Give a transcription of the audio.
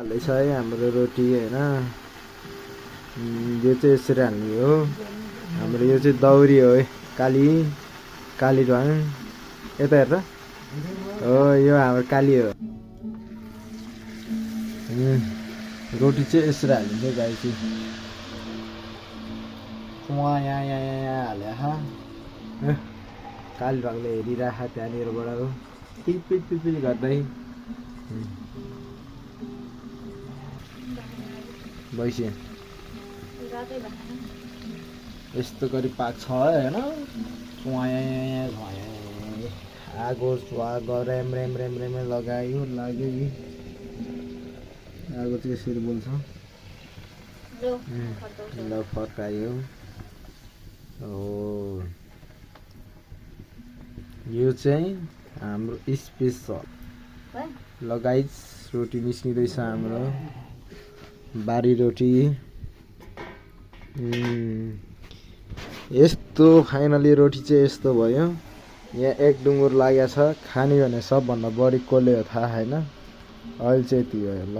हाल्दैछ है हाम्रो रोटी होइन। यो चाहिँ यसरी हाल्ने हो हाम्रो। यो चाहिँ दौरी हो है, काली ढ्वाङ। यता हेर हो, यो हाम्रो काली हो। रोटी चाहिँ यसरी हालिन्छ गाई चाहिँ यहाँ हाले काली ढ्वाङले हेरिराख त्यहाँनिरबाट हो पिल गर्दै। भइसक्यो यस्तो गरी पाक्छ होइन। आगो रेम लाग्यो आगो चाहिँ यसरी बोल्छ। ल फर्कायो हो। यो चाहिँ हाम्रो स्पेसल लगाइज रोटी निस्किँदैछ हाम्रो बारी रोटी। यस्तो फाइनली रोटी चाहिँ यस्तो भयो। यहाँ एक डुङ्गुर लागेको छ। खाने भने सबभन्दा बढी कसले हो थाहा होइन। अहिले चाहिँ यति भयो ल।